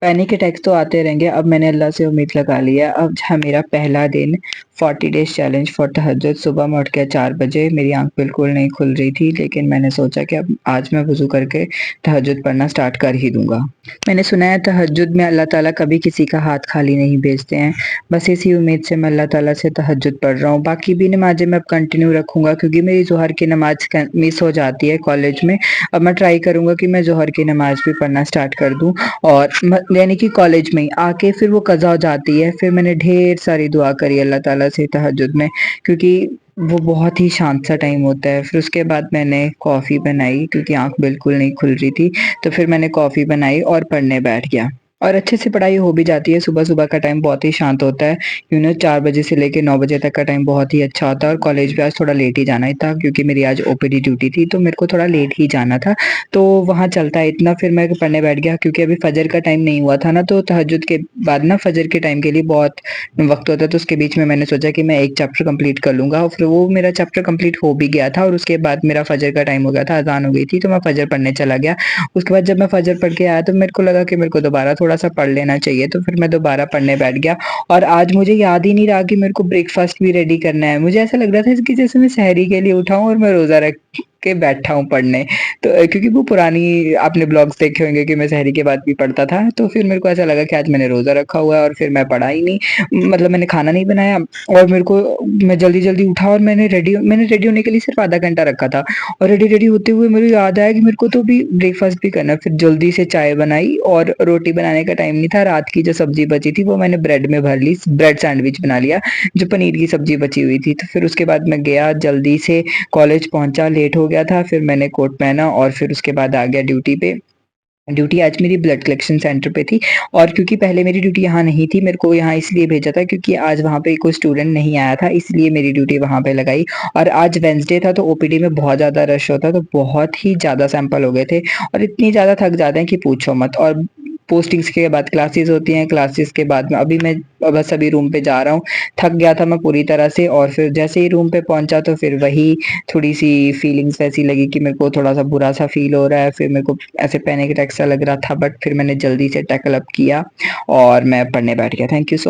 Panic attacks तो आते रहेंगे, अब मैंने अल्लाह से उम्मीद लगा ली है। अब था मेरा पहला दिन 40 डेज़ चैलेंज फॉर तहज्जुद। सुबह मैं उठ गया 4 बजे, मेरी आँख बिल्कुल नहीं खुल रही थी, लेकिन मैंने सोचा कि अब आज मैं वज़ू करके तहज्जुद पढ़ना स्टार्ट कर ही दूँगा। मैंने सुना है तहज्जुद में अल्लाह ताला कभी किसी का हाथ खाली नहीं भेजते हैं। बस इसी उम्मीद से मैं अल्लाह ताला से तहज्जुद पढ़ रहा हूँ। बाकी भी नमाज़ें मैं अब कंटिन्यू रखूँगा क्योंकि मेरी ज़ोहर की नमाज़ मिस हो जाती है कॉलेज में। अब मैं ट्राई करूँगा कि मैं ज़ोहर की नमाज़ भी पढ़ना स्टार्ट कर दूँ और यानी कि कॉलेज में ही आके फिर वो कज़ा हो जाती है। फिर मैंने ढेर सारी दुआ करी अल्लाह ताला से तहज्जुद में, क्योंकि वो बहुत ही शांत सा टाइम होता है। फिर उसके बाद मैंने कॉफ़ी बनाई क्योंकि आँख बिल्कुल नहीं खुल रही थी, तो फिर मैंने कॉफ़ी बनाई और पढ़ने बैठ गया और अच्छे से पढ़ाई हो भी जाती है। सुबह-सुबह का टाइम बहुत ही शांत होता है। 4 बजे से लेके 9 बजे तक का टाइम बहुत ही अच्छा होता है और कॉलेज भी आज थोड़ा लेट ही जाना ही था क्योंकि मेरी आज ओपीडी ड्यूटी थी, तो मेरे को थोड़ा लेट ही जाना था। तो वहाँ चलता है इतना, फिर मैं पढ़ने बैठ गया क्योंकि अभी फ़जर का टाइम नहीं हुआ था ना, तो तहज्जुद के बाद ना फ़जर के टाइम के लिए बहुत वक़्त होता है, तो उसके बीच में मैंने सोचा कि मैं 1 चैप्टर कंप्लीट कर लूँगा और फिर वो मेरा चैप्टर कंप्लीट हो भी गया था और उसके बाद मेरा फ़जर का टाइम हो गया था, अज़ान हो गई थी, तो मैं फ़जर पढ़ने चला गया। उसके बाद जब मैं फ़जर पढ़ के आया तो मेरे को लगा कि मेरे को दोबारा थोड़ा-सा पढ़ लेना चाहिए, तो फिर मैं दोबारा पढ़ने बैठ गया और आज मुझे याद ही नहीं रहा कि मेरे को ब्रेकफ़ास्ट भी रेडी करना है। मुझे ऐसा लग रहा था कि जैसे मैं सहरी के लिए उठा हूँ और मैं रोज़ा रख के बैठा हूँ पढ़ने। तो क्योंकि वो पुरानी आपने ब्लॉग्स देखे होंगे कि मैं सहरी के बाद भी पढ़ता था, तो फिर मेरे को ऐसा लगा कि आज मैंने रोज़ा रखा हुआ है और फिर मैं पढ़ा ही नहीं। मतलब मैंने खाना नहीं बनाया और मेरे को मैं जल्दी-जल्दी उठा और मैंने रेडी होने के लिए सिर्फ़ आधा घंटा रखा था और रेडी-रेडी होते हुए मेरे याद आया कि मेरे को तो अभी ब्रेकफ़ास्ट भी करना है। फिर जल्दी से चाय बनाई और रोटी बनाने का टाइम नहीं था। रात की जो सब्ज़ी बची थी वो मैंने ब्रेड में भर ली, ब्रेड सैंडविच बना लिया, जो पनीर की सब्ज़ी बची हुई थी। तो फिर उसके बाद मैं गया जल्दी से कॉलेज पहुँचा, लेट हो गया था, फिर मैंने कोट पहना और फिर उसके बाद आ गया ड्यूटी पे। ड्यूटी आज मेरी ब्लड कलेक्शन सेंटर पे थी और क्योंकि पहले मेरी ड्यूटी यहाँ नहीं थी, मेरे को यहाँ इसलिए भेजा था क्योंकि आज वहाँ पे कोई स्टूडेंट नहीं आया था, इसलिए मेरी ड्यूटी वहाँ पे लगाई और आज वेडनेसडे था तो ओपीडी में बहुत ज़्यादा रश होता है, तो बहुत ही ज़्यादा सैंपल हो गए थे और इतनी ज़्यादा थक जाते हैं कि पूछो मत। और पोस्टिंग्स के बाद क्लासेस होती हैं, क्लासेस के बाद में अभी मैं बस अभी रूम पे जा रहा हूँ। थक गया था मैं पूरी तरह से और फिर जैसे ही रूम पे पहुँचा तो फिर वही थोड़ी-सी फीलिंग्स ऐसी लगी कि मेरे को थोड़ा-सा बुरा-सा फ़ील हो रहा है, फिर मेरे को ऐसे पैनिक अटैक सा लग रहा था, बट फिर मैंने जल्दी से टैकल अप किया और मैं पढ़ने बैठ गया। Thank you so